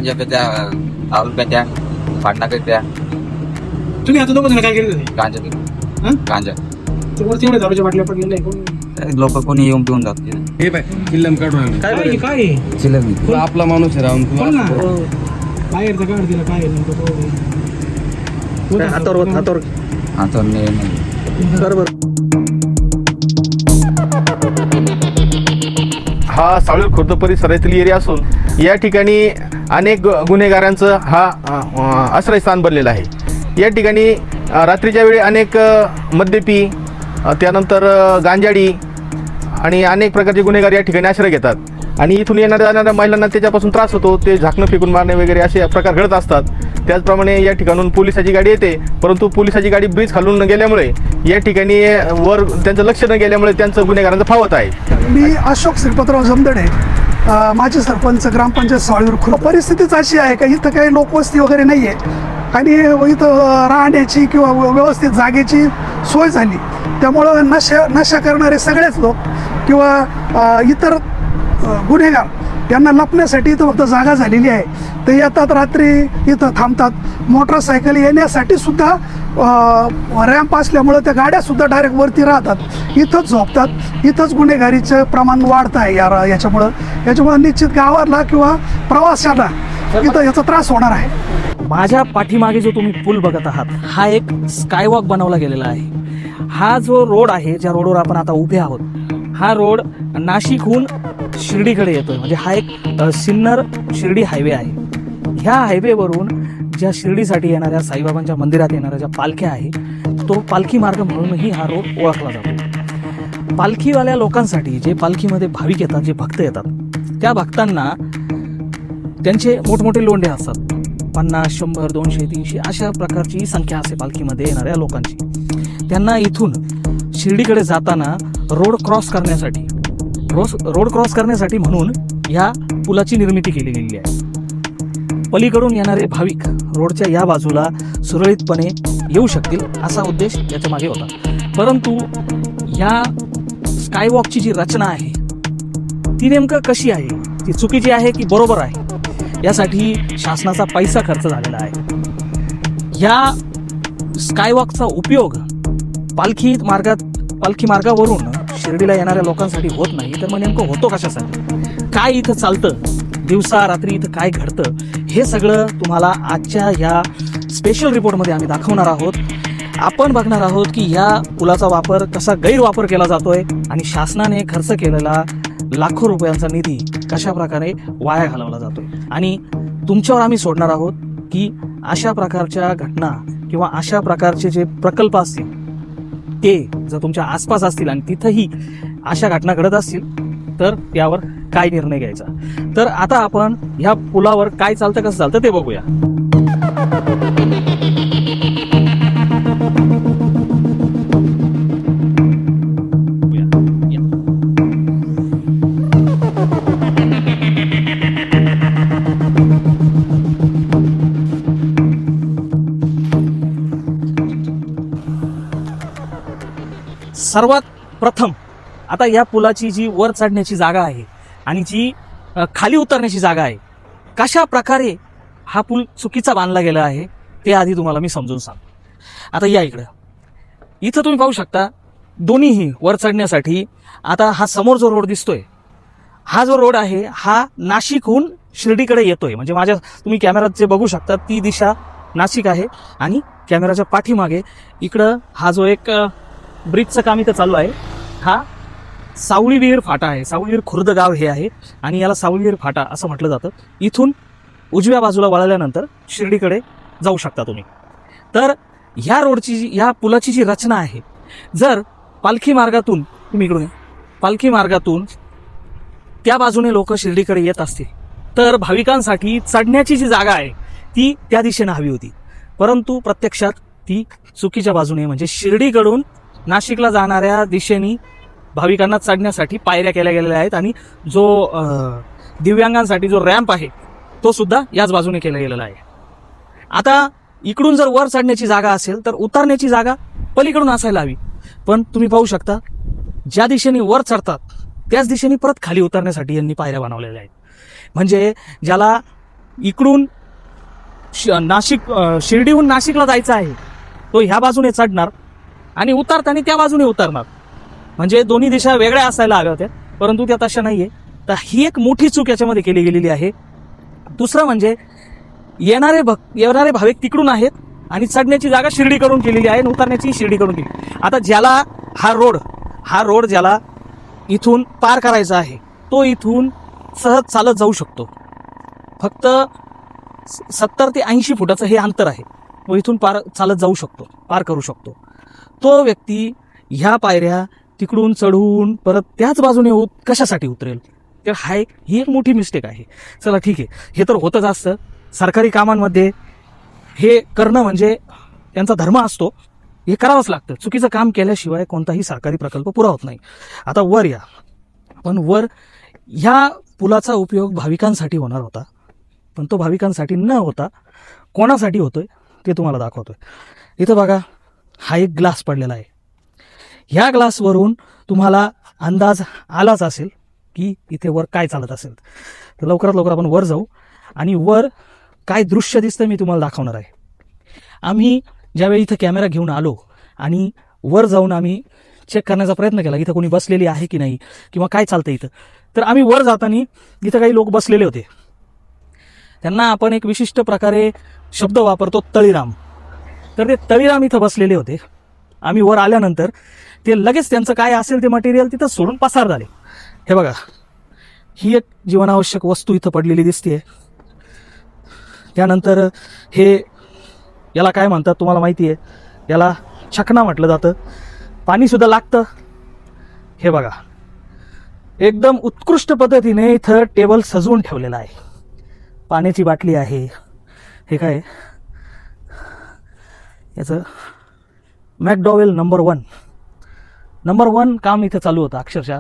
गांजा पेत्या, दारू पेत्या, फाडणा पेत्या. तुम्ही आता दोघं जण काय केलं? गांजा पेत्या, गांजा. वरती एवढे दारूच्या बाटल्या पडलेल्या आहे. लोक कोणी येऊन पिऊन जातात. हे बाय किल्लम काढून काय काय चिलम आपला माणूस आहे राहून बोल ना. बाहेर तर काढ दिला काय हातावर हातावर बरोबर. हा सावळी खुर्द परिसरातील एरिया असून या ठिकाणी अनेक गुन्हेगारांचं हा आश्रयस्थान बनलेलं आहे. या ठिकाणी रात्रीच्या वेळी अनेक मद्यपी, त्यानंतर गांजाडी आणि अनेक प्रकारचे गुन्हेगार या ठिकाणी आश्रय घेतात. आणि इथून येणाऱ्या महिलांना त्याच्यापासून त्रास होतो. ते झाकणं फेकून मारणे वगैरे असे प्रकार घडत असतात. त्याचप्रमाणे या ठिकाणून पोलिसाची गाडी येते, परंतु पोलिसाची गाडी ब्रिज खालून न गेल्यामुळे या ठिकाणी वर त्यांचं लक्ष न गेल्यामुळे त्यांचं गुन्हेगारांचं फावत आहे. मी अशोक श्रीपतराव जमदडे, माजी सरपंच ग्रामपंचायत सावळीवर खुर्द. परिस्थितीच अशी आहे का इथं काही लोकवस्ती वगैरे नाही आहे आणि इथं राहण्याची किंवा व्यवस्थित जागेची सोय झाली. त्यामुळं नशा करणारे सगळेच लोक किंवा इतर गुन्हेगार यांना लपण्यासाठी इथं फक्त जागा झालेली आहे. ते येतात, रात्री इथं थांबतात. मोटरसायकल येण्यासाठी सुद्धा रॅम्प असल्यामुळं त्या गाड्यासुद्धा डायरेक्ट वरती राहतात, इथंच झोपतात. इथंच गुन्हेगारीचं प्रमाण वाढतं आहे याच्यामुळं निश्चित गावाला किंवा प्रवाशाला इथं याचा त्रास होणार आहे. माझ्या पाठीमागे जो तुम्ही पूल बघत आहात हा एक स्कायवॉक बनवला गेलेला आहे. हा जो रोड आहे, ज्या रोडवर आपण आता उभे आहोत, हा रोड नाशिकहून शिर्डीकडे येतोय. म्हणजे हा एक सिन्नर शिर्डी हायवे आहे. ह्या हायवेवरून ज्या शिर्डीसाठी येणाऱ्या साईबाबांच्या मंदिरात येणाऱ्या ज्या पालख्या आहे, तो पालखी मार्ग म्हणूनही हा रोड ओळखला जातो. पालखीवाल्या लोकांसाठी, जे पालखीमध्ये भाविक येतात, जे भक्त येतात, त्या भक्तांना त्यांचे मोठमोठे लोंढे असतात. 50, 100, 200, 300 अशा प्रकारची संख्या असते पालखीमध्ये येणाऱ्या लोकांची. त्यांना इथून शिर्डीकडे जाताना रोड क्रॉस करण्यासाठी म्हणून या पुलाची निर्मिती केली गेलेली आहे. पलीकडून येणारे भाविक रोडच्या या बाजूला सुरळीतपणे येऊ शकतील असा उद्देश याच्या मागे होता. परंतु या स्कायवॉकची जी रचना आहे ती नेमकं कशी आहे, ती चुकीची आहे की बरोबर आहे, यासाठी शासनाचा पैसा खर्च झालेला आहे. या स्कायवॉकचा उपयोग पालखी मार्गावरून शिर्डीला येणाऱ्या लोकांसाठी होत नाही, तर मग नेमकं होतो कशासाठी, काय इथं चालतं, दिवसा रात्री इथं काय घडतं, हे सगळं तुम्हाला आजच्या या स्पेशल रिपोर्टमध्ये आम्ही दाखवणार आहोत. आपण बघणार आहोत की या पुलाचा वापर कसा गैरवापर केला जातोय आणि शासनाने खर्च केलेला लाखो रुपयांचा निधी कशा प्रकारे वाया घालवला जातोय. आणि तुमच्यावर आम्ही सोडणार आहोत की अशा प्रकारच्या घटना किंवा अशा प्रकारचे जे प्रकल्प असतील ते जर तुमच्या आसपास असतील आणि तिथंही अशा घटना घडत असतील तर त्यावर काय निर्णय घ्यायचा. तर आता आपण ह्या पुलावर काय चालतं, कसं चालतं ते बघूया. सर्वात प्रथम आता या पुलाची जी वर चढण्याची जागा आहे आणि जी खाली उतरण्याची जागा आहे, कशा प्रकारे हा पूल चुकीचा बांधला गेला आहे ते आधी तुम्हाला मी समजून सांगतो. आता या इथं तुम्ही पाहू शकता दोन्हीही वर चढण्यासाठी. आता हा समोर जो रोड दिसतोय, हा जो रोड आहे हा नाशिकहून शिर्डीकडे येतोय. म्हणजे तुम्ही कॅमेऱ्यात जे बघू शकता ती दिशा नाशिक आहे आणि कॅमेऱ्याच्या पाठीमागे इकडं हा जो एक ब्रिजचं काम इथं चालू आहे, हा सावळीविहीर फाटा आहे. सावळीविहीर खुर्द गाव हे आहे आणि याला सावळीविहीर फाटा असं म्हटलं जातं. इथून उजव्या बाजूला वळल्यानंतर शिर्डीकडे जाऊ शकता तुम्ही. तर ह्या पुलाची जी रचना आहे, जर पालखी मार्गातून तुम्ही इकडून पालखी मार्गातून त्या बाजूने लोक शिर्डीकडे येत असतील तर भाविकांसाठी चढण्याची जी जागा आहे ती त्या दिशेने हवी होती. परंतु प्रत्यक्षात ती चुकीच्या बाजूने, म्हणजे शिर्डीकडून नाशिकला जाणाऱ्या दिशेने भाविकांना चढण्यासाठी पायऱ्या केल्या गेलेल्या आहेत आणि जो दिव्यांगांसाठी जो रॅम्प आहे तो सुद्धा याच बाजूने केला गेलेला आहे. आता इकडून जर वर चढण्याची जागा असेल तर उतरण्याची जागा पलीकडून असायला हवी. पण तुम्ही पाहू शकता ज्या दिशेने वर चढतात त्याच दिशेने परत खाली उतरण्यासाठी यांनी पायऱ्या बनवलेल्या आहेत. म्हणजे ज्याला इकडून नाशिक शिर्डीहून नाशिकला जायचं आहे, तो ह्या बाजूने चढणार आणि उतरताना त्या बाजूने उतरणार. म्हणजे दोन्ही दिशा वेगळ्या असायला हव्या होत्या, परंतु त्या तशा नाहीये. तर ही एक मोठी चूक याच्यामध्ये केली गेलेली आहे. दुसरं म्हणजे येणारे भाविक तिकडून आहेत आणि चढण्याची जागा शिर्डीकडून केलेली आहे आणि उतरण्याची शिर्डीकडून केली. आता ज्याला हा रोड ज्याला इथून पार करायचा आहे तो इथून सहज चालत जाऊ शकतो. फक्त 70 ते 80 फुटाचं हे अंतर आहे, तो इथून चालत जाऊ शकतो, पार करू शकतो. तो व्यक्ती ह्या पायऱ्या तिकडून चढून परत त्याच बाजूने कशासाठी उतरेल? तर ही एक मोठी मिस्टेक आहे. चला ठीक आहे, हे तर होतच असतं सरकारी कामांमध्ये. हे करणं म्हणजे त्यांचा धर्म असतो, हे करावंच लागतं. चुकीचं काम केल्याशिवाय कोणताही सरकारी प्रकल्प पुरा होत नाही. आता वर या, पण वर ह्या पुलाचा उपयोग भाविकांसाठी होणार होता, पण तो भाविकांसाठी न होता कोणासाठी होतोय ते तुम्हाला दाखवतोय. इथं बघा, हा एक ग्लास पडलेला आहे. ह्या ग्लासवरून तुम्हाला अंदाज आलाच असेल की इथे वर काय चालत असेल. तर लवकरात लवकर आपण वर जाऊ आणि वर काय दृश्य दिसतं मी तुम्हाला दाखवणार आहे. आम्ही ज्यावेळी इथं कॅमेरा घेऊन आलो आणि वर जाऊन आम्ही चेक करण्याचा प्रयत्न केला इथं कोणी बसलेली आहे की नाही किंवा काय चालतं इथं. तर आम्ही वर जाताना इथं काही लोक बसलेले होते. त्यांना आपण एक विशिष्ट प्रकारे शब्द वापरतो, तळीराम. तर ते तळीराम इथं बसलेले होते. आम्ही वर आल्यानंतर ते लगेच त्यांचं काय असेल ते मटेरियल तिथं सोडून पसार झाले. हे बघा, ही एक जीवनावश्यक वस्तू इथं पडलेली दिसते. त्यानंतर हे याला काय म्हणतात तुम्हाला माहिती आहे, याला छकना म्हटलं जातं. पाणी सुद्धा लागतं. हे बघा, एकदम उत्कृष्ट पद्धतीने इथं टेबल सजवून ठेवलेला आहे. पाण्याची बाटली आहे. हे काय, याचं मॅकडॉवेल नंबर 1 काम इथं चालू होतं. अक्षरशः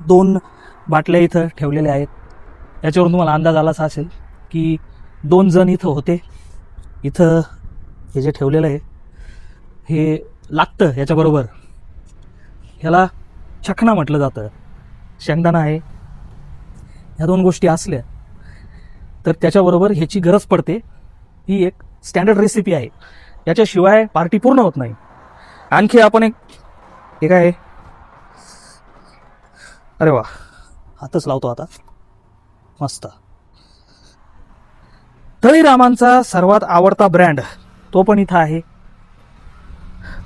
2 बाटल्या इथं ठेवलेल्या आहेत. याच्यावरून तुम्हाला अंदाज आलाच असेल की 2 जण इथं होते. इथं हे जे ठेवलेलं आहे हे लागतं याच्याबरोबर. ह्याला छकना म्हटलं जातं. शेंगदाणा आहे. ह्या 2 गोष्टी असल्या तर त्याच्याबरोबर ह्याची गरज पडते. ही एक स्टँडर्ड रेसिपी आहे, याच्याशिवाय पार्टी पूर्ण होत नाही. आणखी आपण एक आहे, अरे वा, हातच लावतो आता, मस्त. तळीरामांचा सर्वात आवडता ब्रँड तो पण इथं आहे.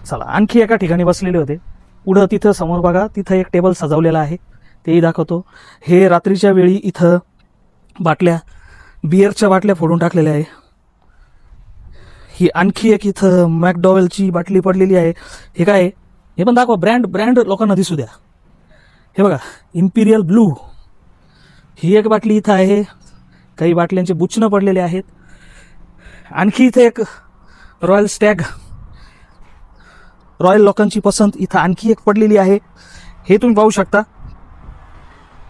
चला, आणखी एका ठिकाणी बसलेले होते. पुढं तिथं समोर बघा, तिथं एक टेबल सजवलेला आहे, तेही दाखवतो. हे रात्रीच्या वेळी इथं बाटल्या, बिअरच्या बाटल्या फोडून टाकलेल्या आहे. ही आणखी एक इथं मॅकडॉवेलची बाटली पडलेली आहे. हे काय, हे पण दाखवा, ब्रँड लोकांना दिसू द्या. हे बघा, इम्पिरियल ब्लू ही एक बाटली इथं आहे. काही बाटल्यांचे बुचणं पडलेले आहेत. आणखी इथं एक रॉयल स्टॅग, रॉयल लोकांची पसंत इथं आणखी एक पडलेली आहे. हे तुम्ही पाहू शकता.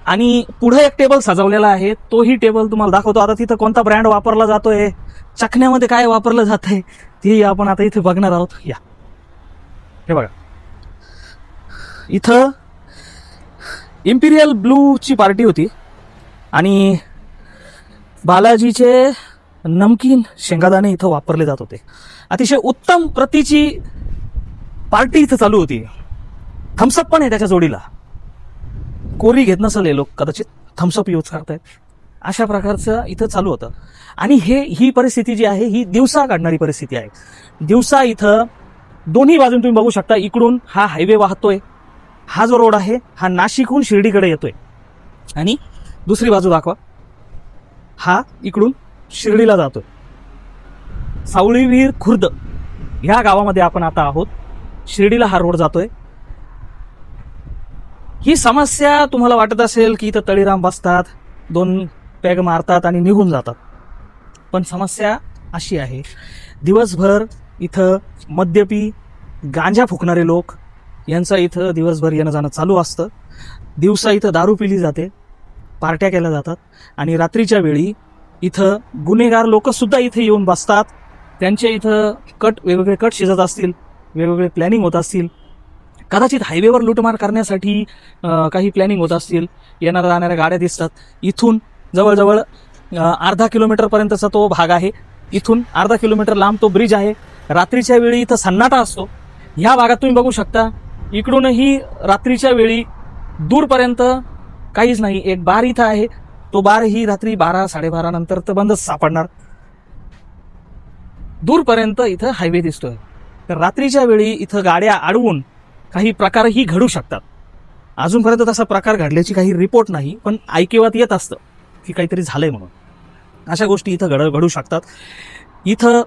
आणि पुढे एक टेबल सजवलेला आहे, तोही टेबल तुम्हाला दाखवतो. आता तिथं कोणता ब्रँड वापरला जातोय, चखण्यामध्ये काय वापरलं जात आहे ते आपण आता इथे बघणार आहोत. या, हे बघा, इथं इम्पिरियल ब्लूची पार्टी होती आणि बालाजीचे नमकीन शेंगादाणे इथं वापरले जात होते. अतिशय उत्तम प्रतीची पार्टी इथं चालू होती. थम्सअप पण आहे त्याच्या जोडीला. कोरी घेत नसेल हे लोक, कदाचित थम्सअप यूज करतायत. अशा प्रकारचं इथं चालू होतं. आणि ही परिस्थिती जी आहे ही दिवसा काढणारी परिस्थिती आहे. दिवसा इथं दोन्ही बाजून तुम्ही बघू शकता, इकडून हा हायवे वाहतोय. हा जो रोड आहे हा नाशिकहून शिर्डीकडे येतोय आणि दुसरी बाजू दाखवा, हा इकडून शिर्डीला जातोय. सावळीवीर खुर्द ह्या गावामध्ये आपण आता आहोत. शिर्डीला हा रोड जातोय. ही समस्या तुम्हाला वाटत असेल की इथं तळीराम बसतात, 2 पॅग मारतात आणि निघून जातात. पण समस्या अशी आहे, दिवसभर इथं मद्यपी, गांजा फुकणारे लोक यांचं इथं दिवसभर येणं जाणं चालू असतं. दिवसा इथं दारू पिली जाते, पार्ट्या केल्या जातात आणि रात्रीच्या वेळी इथं गुन्हेगार लोक सुद्धा इथे येऊन बसतात. त्यांचे इथं वेगवेगळे कट शिजत असतील, वेगवेगळे प्लॅनिंग होत असतील. कदाचित हायवेवर लूटमार करण्यासाठी काही प्लॅनिंग होत असतील. येणाऱ्या जाणाऱ्या गाड्या दिसतात. इथून जवळजवळ अर्धा किलोमीटरपर्यंतचा तो भाग आहे. इथून अर्धा किलोमीटर लांब तो ब्रिज आहे. रात्रीच्या वेळी इथं सन्नाटा असतो. ह्या भागात तुम्ही बघू शकता इकडूनही रात्रीच्या वेळी दूरपर्यंत काहीच नाही. एक बार इथं आहे, तो बार ही रात्री 12-12:30 नंतर तर बंदच सापडणार. दूरपर्यंत इथं हायवे दिसतोय. तर रात्रीच्या वेळी इथं गाड्या अडवून काही प्रकारही घडू शकतात. अजूनपर्यंत तसा प्रकार घडल्याची काही रिपोर्ट नाही, पण ऐकिवात येत असतं की काहीतरी झालंय म्हणून. अशा गोष्टी इथं घडू शकतात. इथं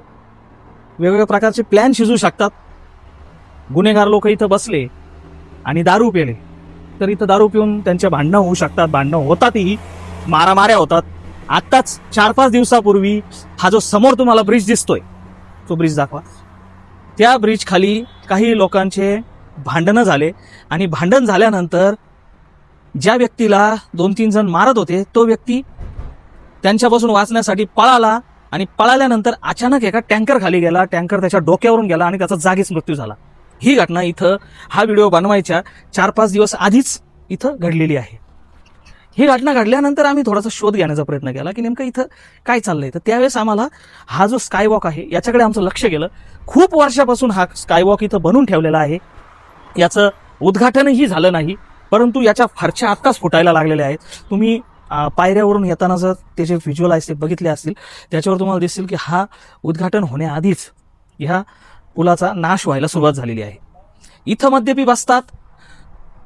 वेगवेगळ्या प्रकारचे प्लॅन शिजू शकतात. गुन्हेगार लोक इथं बसले आणि दारू पिले तर इथं दारू पिऊन त्यांचे भांडणं होऊ शकतात. भांडणं होतातही, मारामाऱ्या होतात. आत्ताच 4-5 दिवसापूर्वी हा जो समोर तुम्हाला ब्रिज दिसतोय, तो ब्रिज दाखवा, त्या ब्रिज खाली काही लोकांचे भांडणं झाले आणि भांडण झाल्यानंतर ज्या व्यक्तीला 2-3 जण मारत होते तो व्यक्ती त्यांच्यापासून वाचण्यासाठी पळाला आणि पळाल्यानंतर अचानक एका टँकर खाली गेला. टँकर त्याच्या डोक्यावरून गेला आणि त्याचा जागीच मृत्यू झाला. ही घटना इथं हा व्हिडिओ बनवायच्या 4-5 दिवस आधीच इथं घडलेली आहे. ही घटना घडल्यानंतर आम्ही थोडासा शोध घेण्याचा प्रयत्न केला की नेमकं इथं काय चाललंय. तर त्यावेळेस आम्हाला हा जो स्कायवॉक आहे याच्याकडे आमचं लक्ष गेलं. खूप वर्षापासून हा स्कायवॉक इथं बनवून ठेवलेला आहे. याचं उद्घाटनही झालं नाही, परंतु याच्या फरच्या आत्ताच फुटायला लागलेल्या आहेत. तुम्ही पायऱ्यावरून येताना जर त्याचे व्हिज्युअलाइज बघितले असतील त्याच्यावर तुम्हाला दिसेल की हा उद्घाटन होण्याआधीच ह्या पुलाचा नाश व्हायला सुरुवात झालेली आहे. इथं मद्यपी बसतात.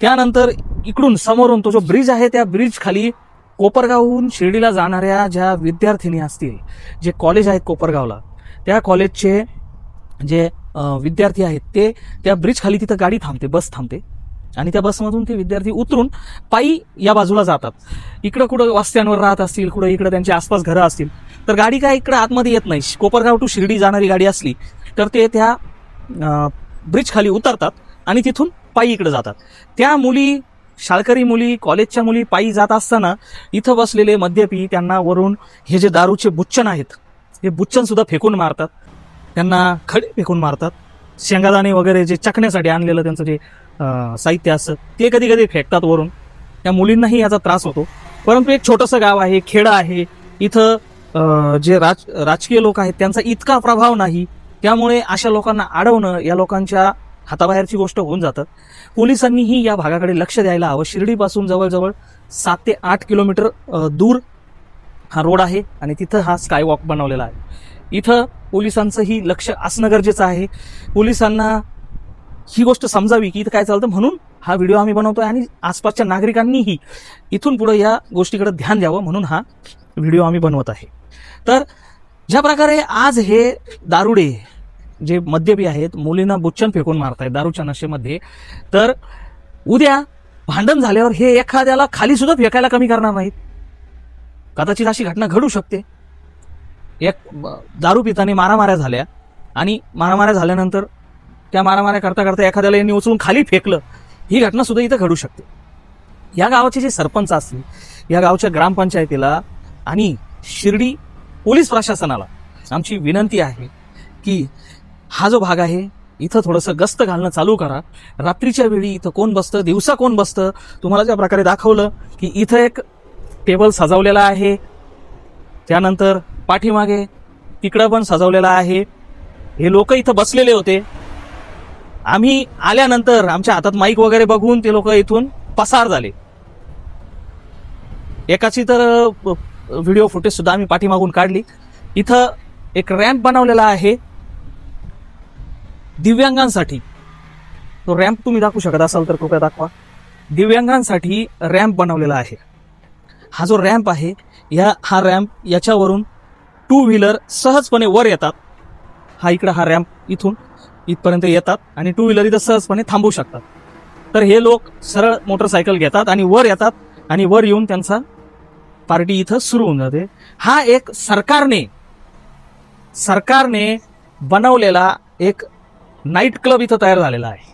त्यानंतर इकडून समोरून तो जो ब्रिज आहे त्या ब्रिज खाली कोपरगावहून शिर्डीला जाणाऱ्या ज्या विद्यार्थिनी असतील, जे कॉलेज आहेत कोपरगावला, त्या कॉलेजचे जे विद्यार्थी आहेत ते त्या ब्रिज खाली तिथं गाडी थांबते, बस थांबते आणि त्या बसमधून ते विद्यार्थी उतरून पायी या बाजूला जातात. इकडं कुठं वस्त्यांवर राहत असतील, कुठं इकडं त्यांच्या आसपास घरं असतील तर गाडी काय इकडं आतमध्ये येत नाही. कोपरगाव टू शिर्डी जाणारी गाडी असली तर ते त्या ब्रिज खाली उतरतात आणि तिथून पायी इकडे जातात. त्या मुली, शाळकरी मुली, कॉलेजच्या मुली पायी जात असताना इथं बसलेले मद्यपी त्यांना वरून हे जे दारूचे बुच्चन आहेत हे बुच्चन सुद्धा फेकून मारतात. त्यांना खडे फेकून मारतात. शेंगादाणे वगैरे जे चकण्यासाठी आणलेलं त्यांचं जे साहित्य असतं ते कधी कधी फेकतात वरून. त्या मुलींनाही याचा त्रास होतो. परंतु एक छोटंसं गाव आहे, खेडं आहे, इथं जे राजकीय लोक आहेत त्यांचा इतका प्रभाव नाही. त्यामुळे अशा लोकांना अडवणं या लोकांच्या हाताबाहेरची गोष्ट होऊन जातं. पोलिसांनीही या भागाकडे लक्ष द्यायला हवं. शिर्डीपासून जवळजवळ 7 ते 8 किलोमीटर दूर हा रोड आहे आणि तिथं हा स्कायवॉक बनवलेला आहे. इथं पोलिसांचंही लक्ष असणं गरजेचं आहे. पोलिसांना ही गोष्ट समजावी की इथं काय चालतं म्हणून हा व्हिडिओ आम्ही बनवतोय आणि आसपासच्या नागरिकांनीही इथून पुढे या गोष्टीकडे ध्यान द्यावं म्हणून हा व्हिडिओ आम्ही बनवत आहे. तर ज्या प्रकारे आज हे दारुडे जे मद्यपी आहेत मुलींना बुच्चन फेकून मारतायत दारूच्या नशेमध्ये, तर उद्या भांडण झाल्यावर हे एखाद्याला खाली सुद्धा फेकायला कमी करणार नाहीत. कदाचित अशी घटना घडू शकते. एक दारू पिताने मारामाऱ्या झाल्या आणि मारामाऱ्या झाल्यानंतर त्या मारामाऱ्या करता करता एखाद्याला यांनी उचलून खाली फेकलं, ही घटना सुद्धा इथं घडू शकते. या गावाचे जे सरपंच असतील, या गावच्या ग्रामपंचायतीला आणि शिर्डी पोलीस प्रशासनाला आमची विनंती आहे की हा जो भाग आहे इथं थोडंसं गस्त घालणं चालू करा. रात्रीच्या वेळी इथं कोण बसतं, दिवसा कोण बसतं, तुम्हाला ज्या प्रकारे दाखवलं की इथं एक टेबल सजवलेला आहे, त्यानंतर पाठीमागे तिकडं पण सजवलेला आहे. हे लोक इथं बसलेले होते. आम्ही आल्यानंतर आमच्या हातात माईक वगैरे बघून ते लोक इथून पसार झाले. एकाची तर व्हिडिओ फुटेज सुद्धा आम्ही पाठीमागून काढली. इथं एक रॅम्प बनवलेला आहे दिव्यांगांसाठी. तो रॅम्प तुम्ही दाखवू शकत असाल तर कृपया दाखवा. दिव्यांगांसाठी रॅम्प बनवलेला आहे. हा जो रॅम्प आहे हा रॅम्प याच्यावरून 2 व्हीलर सहजपणे वर येतात. हा इकडं हा रॅम्प इथून इथपर्यंत येतात आणि 2 व्हीलर इथं सहजपणे थांबू शकतात. तर हे लोक सरळ मोटरसायकल घेतात आणि वर येतात आणि वर येऊन त्यांचा पार्टी इथं सुरू होऊन जाते. हा एक सरकारने बनवलेला एक नाईट क्लब इथं तयार झालेला आहे.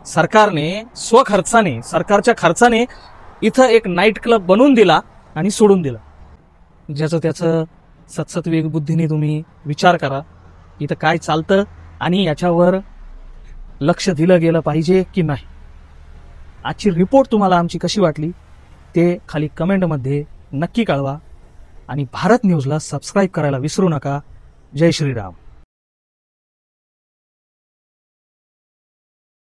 सरकारने स्वखर्चाने, सरकारच्या खर्चाने इथं एक नाईट क्लब बनवून दिला आणि सोडून दिला. ज्याचं त्याचं सतसत बुद्धीने तुम्ही विचार करा इथं काय चालतं आणि याच्यावर लक्ष दिलं गेलं पाहिजे की नाही. आजची रिपोर्ट तुम्हाला आमची कशी वाटली ते खाली कमेंटमध्ये नक्की कळवा आणि भारत न्यूजला सबस्क्राईब करायला विसरू नका. जय श्रीराम.